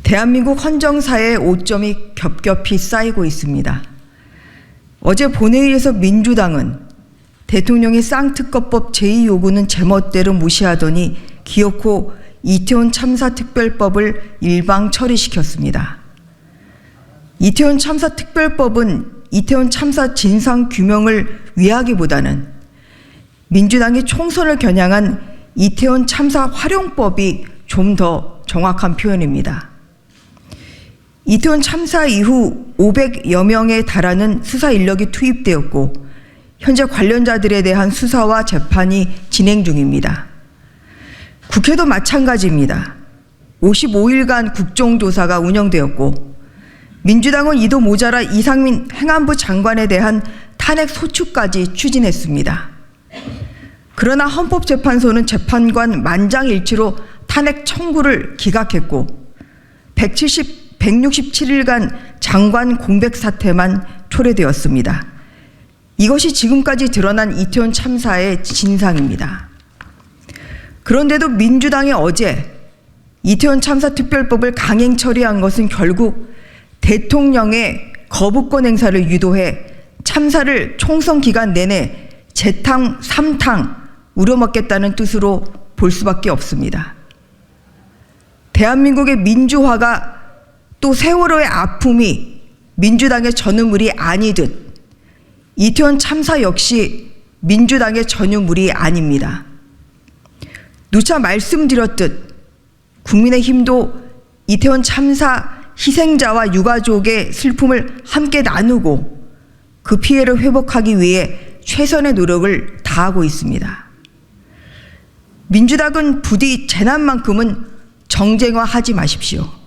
대한민국 헌정사의 오점이 겹겹이 쌓이고 있습니다. 어제 본회의에서 민주당은 대통령의 쌍특검법 제2요구는 제멋대로 무시하더니 기어코 이태원 참사 특별법을 일방 처리시켰습니다. 이태원 참사 특별법은 이태원 참사 진상 규명을 위하기보다는 민주당이 총선을 겨냥한 이태원 참사 활용법이 좀 더 정확한 표현입니다. 이태원 참사 이후 500여 명에 달하는 수사 인력이 투입되었고 현재 관련자들에 대한 수사와 재판이 진행 중입니다. 국회도 마찬가지입니다. 55일간 국정조사가 운영되었고 민주당은 이도 모자라 이상민 행안부 장관에 대한 탄핵 소추까지 추진했습니다. 그러나 헌법재판소는 재판관 만장일치로 탄핵 청구를 기각했고 167일간 장관 공백 사태만 초래되었습니다. 이것이 지금까지 드러난 이태원 참사의 진상입니다. 그런데도 민주당이 어제 이태원 참사 특별법을 강행 처리한 것은 결국 대통령의 거부권 행사를 유도해 참사를 총선 기간 내내 재탕, 삼탕 우려먹겠다는 뜻으로 볼 수밖에 없습니다. 대한민국의 민주화가 또 세월호의 아픔이 민주당의 전유물이 아니듯 이태원 참사 역시 민주당의 전유물이 아닙니다. 누차 말씀드렸듯 국민의힘도 이태원 참사 희생자와 유가족의 슬픔을 함께 나누고 그 피해를 회복하기 위해 최선의 노력을 다하고 있습니다. 민주당은 부디 재난만큼은 정쟁화하지 마십시오.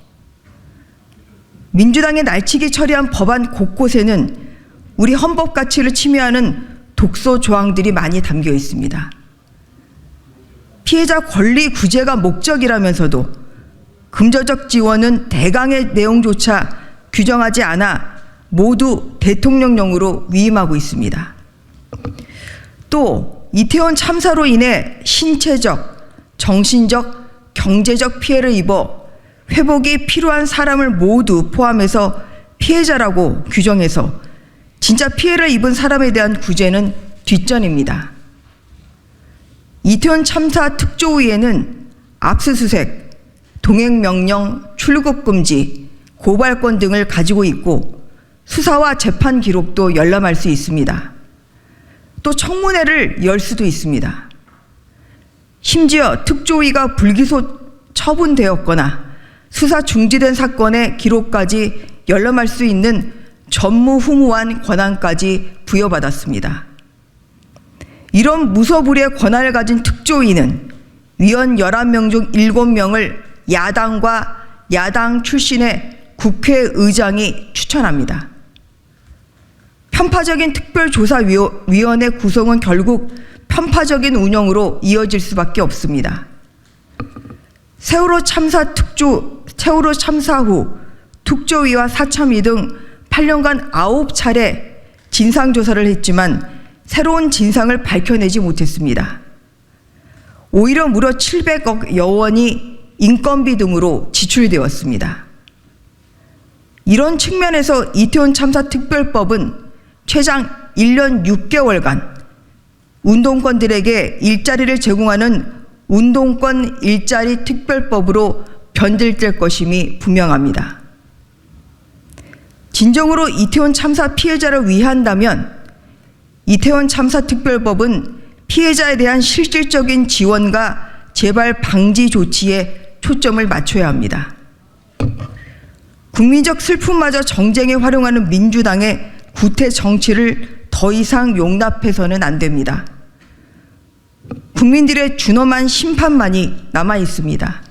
민주당의 날치기 처리한 법안 곳곳에는 우리 헌법 가치를 침해하는 독소 조항들이 많이 담겨 있습니다. 피해자 권리 구제가 목적이라면서도 금전적 지원은 대강의 내용조차 규정하지 않아 모두 대통령령으로 위임하고 있습니다. 또 이태원 참사로 인해 신체적, 정신적, 경제적 피해를 입어 회복이 필요한 사람을 모두 포함해서 피해자라고 규정해서 진짜 피해를 입은 사람에 대한 구제는 뒷전입니다. 이태원 참사 특조위에는 압수수색, 동행명령, 출국금지, 고발권 등을 가지고 있고 수사와 재판 기록도 열람할 수 있습니다. 또 청문회를 열 수도 있습니다. 심지어 특조위가 불기소 처분되었거나 수사 중지된 사건의 기록까지 열람할 수 있는 전무후무한 권한까지 부여받았습니다. 이런 무소불위의 권한을 가진 특조위는 위원 11명 중 7명을 야당과 야당 출신의 국회의장이 추천합니다. 편파적인 특별조사위원회 구성은 결국 편파적인 운영으로 이어질 수밖에 없습니다. 세월호 참사 후 특조위와 사참위 등 8년간 9차례 진상조사를 했지만 새로운 진상을 밝혀내지 못했습니다. 오히려 무려 700억여 원이 인건비 등으로 지출되었습니다. 이런 측면에서 이태원 참사 특별법은 최장 1년 6개월간 운동권들에게 일자리를 제공하는 운동권 일자리 특별법으로 변질될 것임이 분명합니다. 진정으로 이태원 참사 피해자를 위한다면 이태원 참사 특별법은 피해자에 대한 실질적인 지원과 재발 방지 조치에 초점을 맞춰야 합니다. 국민적 슬픔마저 정쟁에 활용하는 민주당의 구태 정치를 더 이상 용납해서는 안 됩니다. 국민들의 준엄한 심판만이 남아 있습니다.